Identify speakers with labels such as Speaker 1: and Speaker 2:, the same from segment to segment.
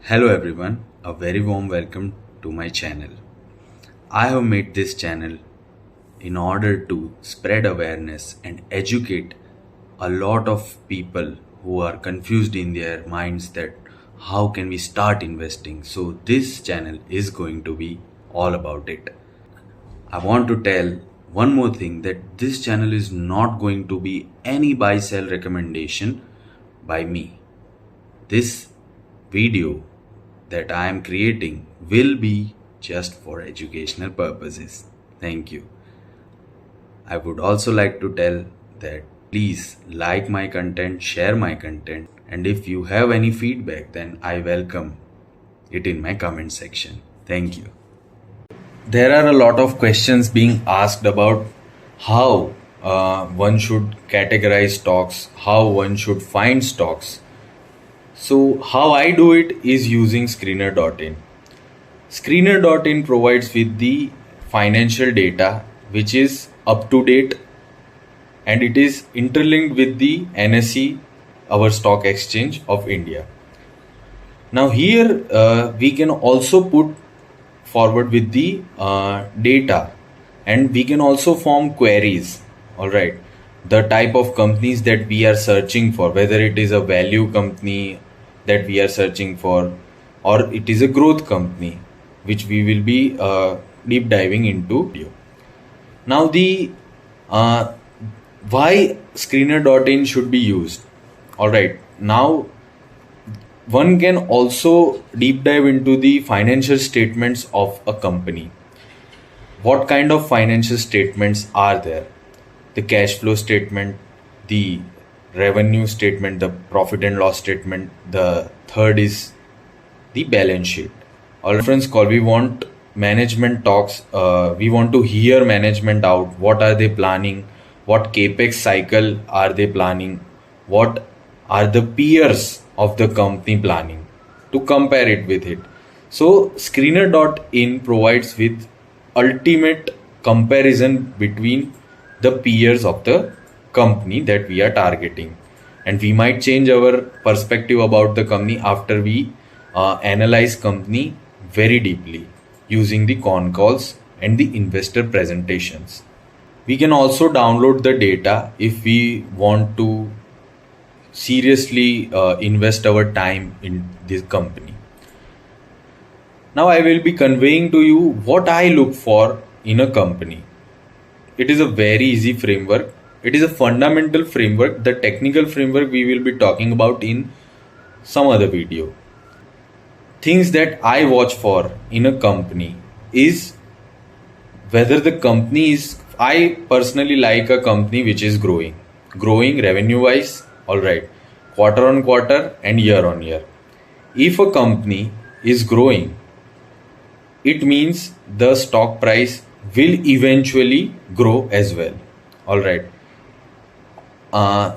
Speaker 1: Hello everyone, a very warm welcome to my channel. I have made this channel in order to spread awareness and educate a lot of people who are confused in their minds that how can we start investing. So this channel is going to be all about it. I want to tell one more thing that this channel is not going to be any buy sell recommendation by me. This video that I am creating will be just for educational purposes. Thank you. I would also like to tell that please like my content, share my content, and if you have any feedback, then I welcome it in my comment section. Thank you. There are a lot of questions being asked about how one should categorize stocks, how one should find stocks. So how I do it is using screener.in. Screener.in provides with the financial data which is up to date and it is interlinked with the NSE, our stock exchange of India. Now here we can also put forward with the data and we can also form queries. All right, the type of companies that we are searching for, whether it is a value company that we are searching for or it is a growth company, which we will be deep diving into. Now the why screener.in should be used. All right, now one can also deep dive into the financial statements of a company. What kind of financial statements are there? The cash flow statement, the revenue statement, the profit and loss statement. The third is the balance sheet. All reference call, we want management talks. We want to hear management out. What are they planning? What capex cycle are they planning? What are the peers of the company planning, to compare it with it. So screener.in provides with ultimate comparison between the peers of the company that we are targeting, and we might change our perspective about the company after we analyze company very deeply using the concalls and the investor presentations. We can also download the data if we want to seriously invest our time in this company. Now I will be conveying to you what I look for in a company. It is a very easy framework. It is a fundamental framework. The technical framework we will be talking about in some other video. Things that I watch for in a company is whether the company is, I personally like a company which is growing revenue wise. All right, quarter on quarter and year on year. If a company is growing, it means the stock price will eventually grow as well. All right.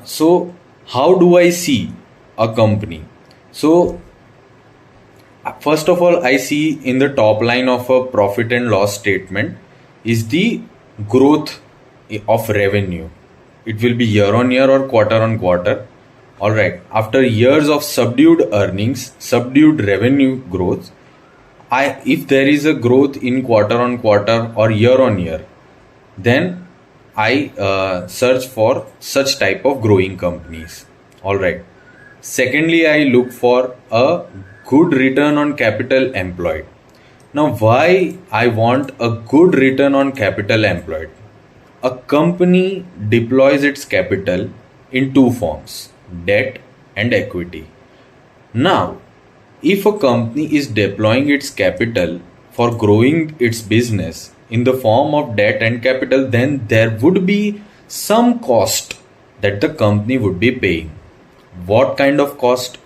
Speaker 1: So how do I see a company? So first of all, I see in the top line of a profit and loss statement is the growth of revenue. It will be year on year or quarter on quarter. All right. After years of subdued earnings, subdued revenue growth, if there is a growth in quarter on quarter or year on year, then I search for such type of growing companies. All right. Secondly, I look for a good return on capital employed. Now, why I want a good return on capital employed? A company deploys its capital in two forms, debt and equity. Now, if a company is deploying its capital for growing its business in the form of debt and capital, then there would be some cost that the company would be paying. What kind of cost?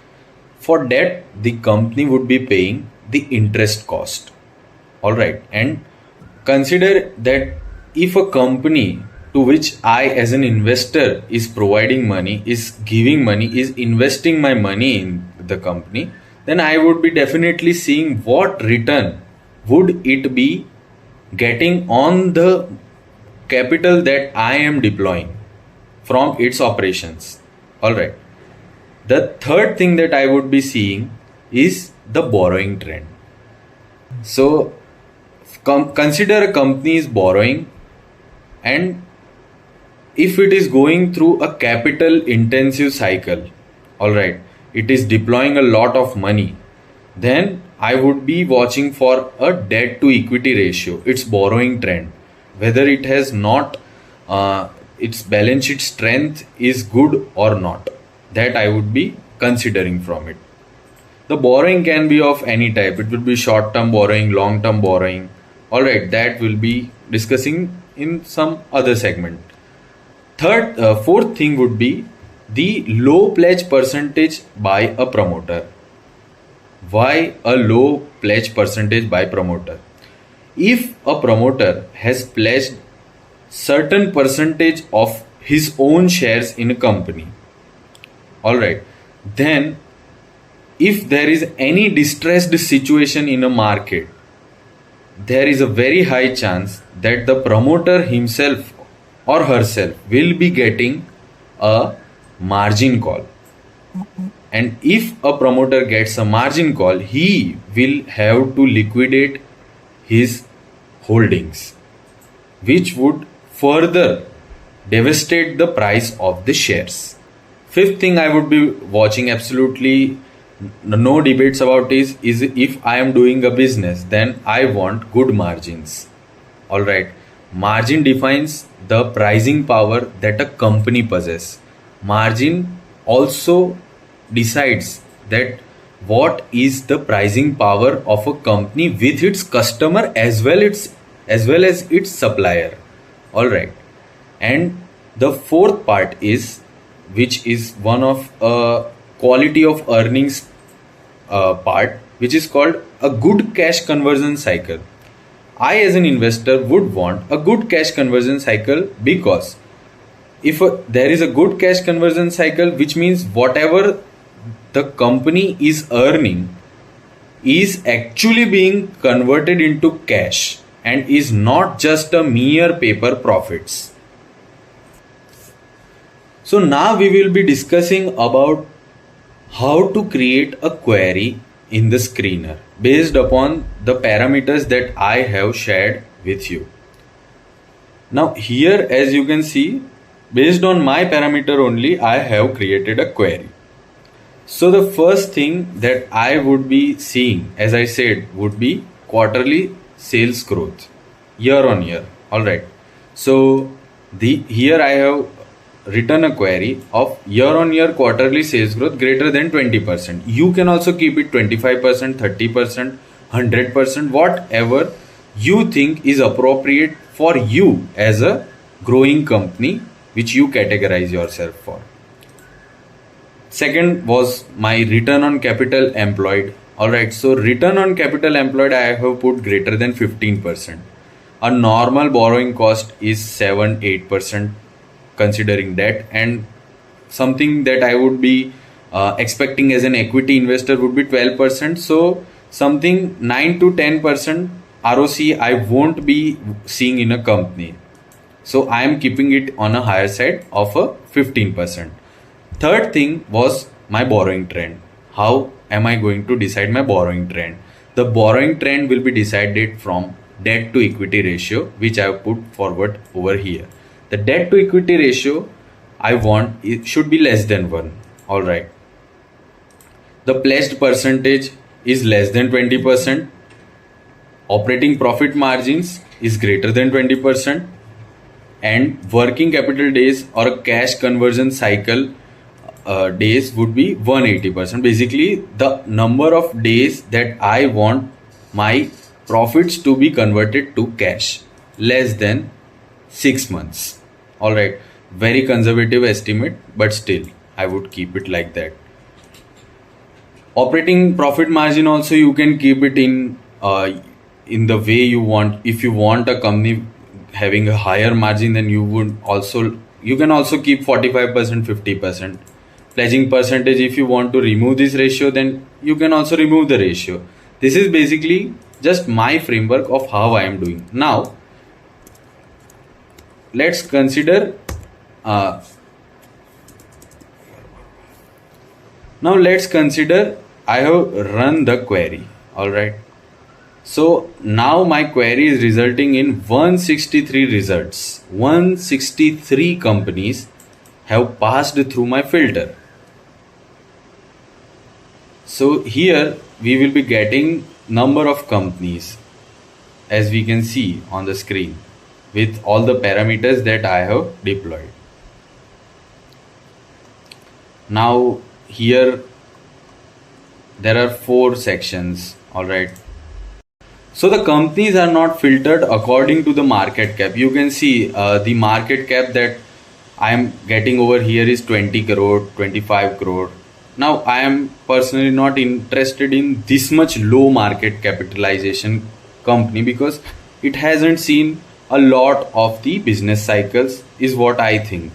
Speaker 1: For debt, the company would be paying the interest cost. All right. And consider that if a company to which I as an investor is providing money, is giving money, is investing my money in the company, then I would be definitely seeing what return would it be getting on the capital that I am deploying from its operations. All right. The third thing that I would be seeing is the borrowing trend. So consider a company is borrowing, and if it is going through a capital intensive cycle, all right, it is deploying a lot of money, then I would be watching for a debt to equity ratio, its borrowing trend, whether it has not its balance sheet strength is good or not. That I would be considering from it. The borrowing can be of any type. It will be short term borrowing, long term borrowing. All right, that will be discussing in some other segment. Fourth thing would be the low pledge percentage by a promoter. Why a low pledge percentage by promoter? If a promoter has pledged certain percentage of his own shares in a company, all right, then if there is any distressed situation in a market, there is a very high chance that the promoter himself or herself will be getting a margin call. And if a promoter gets a margin call, he will have to liquidate his holdings, which would further devastate the price of the shares. Fifth thing I would be watching, absolutely no debates about, is if I am doing a business, then I want good margins. All right, margin defines the pricing power that a company possesses. Margin also decides that what is the pricing power of a company with its customer as well as its supplier. All right, and the fourth part is, which is one of quality of earnings part, which is called a good cash conversion cycle. I as an investor would want a good cash conversion cycle, because if there is a good cash conversion cycle, which means whatever the company is earning is actually being converted into cash and is not just a mere paper profits. So now we will be discussing about how to create a query in the screener based upon the parameters that I have shared with you. Now here, as you can see, based on my parameter only, I have created a query. So the first thing that I would be seeing, as I said, would be quarterly sales growth year on year. All right. So here I have written a query of year on year quarterly sales growth greater than 20%. You can also keep it 25%, 30%, 100%, whatever you think is appropriate for you as a growing company which you categorize yourself for. Second was my return on capital employed. Alright, so return on capital employed I have put greater than 15%. A normal borrowing cost is 7-8% considering debt, and something that I would be expecting as an equity investor would be 12%. So something 9 to 10% ROCE I won't be seeing in a company. So I am keeping it on a higher side of a 15%. Third thing was my borrowing trend. How am I going to decide my borrowing trend? The borrowing trend will be decided from debt to equity ratio, which I have put forward over here. The debt to equity ratio I want, it should be less than 1. All right. The pledged percentage is less than 20%. Operating profit margins is greater than 20%. And working capital days or a cash conversion cycle days would be 180%. Basically, the number of days that I want my profits to be converted to cash, less than 6 months. All right, very conservative estimate, but still I would keep it like that. Operating profit margin also you can keep it in the way you want. If you want a company having a higher margin, then you can also keep 45%, 50%. Pledging percentage, if you want to remove this ratio, then you can also remove the ratio. This is basically just my framework of how I am doing. Now let's consider I have run the query. All right. So now my query is resulting in 163 results. 163 companies have passed through my filter. So here we will be getting number of companies as we can see on the screen with all the parameters that I have deployed. Now here there are 4 sections. All right. So the companies are not filtered according to the market cap. You can see the market cap that I am getting over here is 20 crore, 25 crore. Now I am personally not interested in this much low market capitalization company because it hasn't seen a lot of the business cycles is what I think.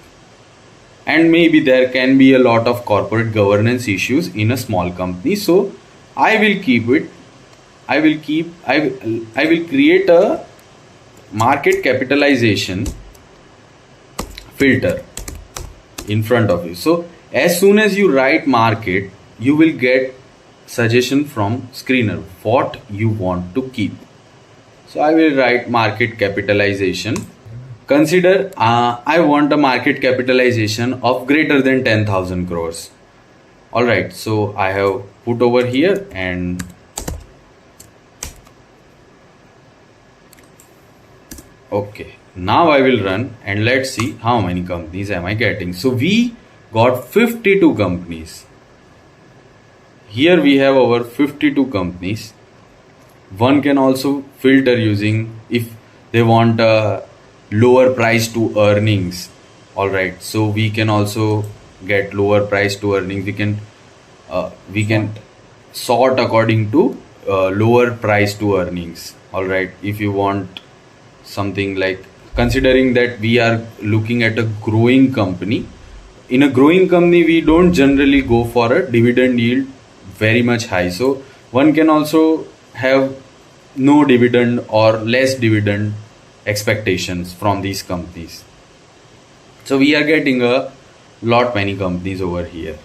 Speaker 1: And maybe there can be a lot of corporate governance issues in a small company. So I will keep it I will create a market capitalization filter in front of you. So as soon as you write market, you will get suggestion from screener what you want to keep. So I will write market capitalization. Consider I want a market capitalization of greater than 10,000 crores. All right. So I have put over here and okay, now I will run and let's see how many companies am I getting. So we got 52 companies. Here we have over 52 companies. One can also filter using if they want a lower price to earnings. All right, so we can also get lower price to earnings. We can sort according to lower price to earnings. All right, if you want something like considering that we are looking at a growing company, in a growing company we don't generally go for a dividend yield very much high, so one can also have no dividend or less dividend expectations from these companies. So we are getting a lot many companies over here.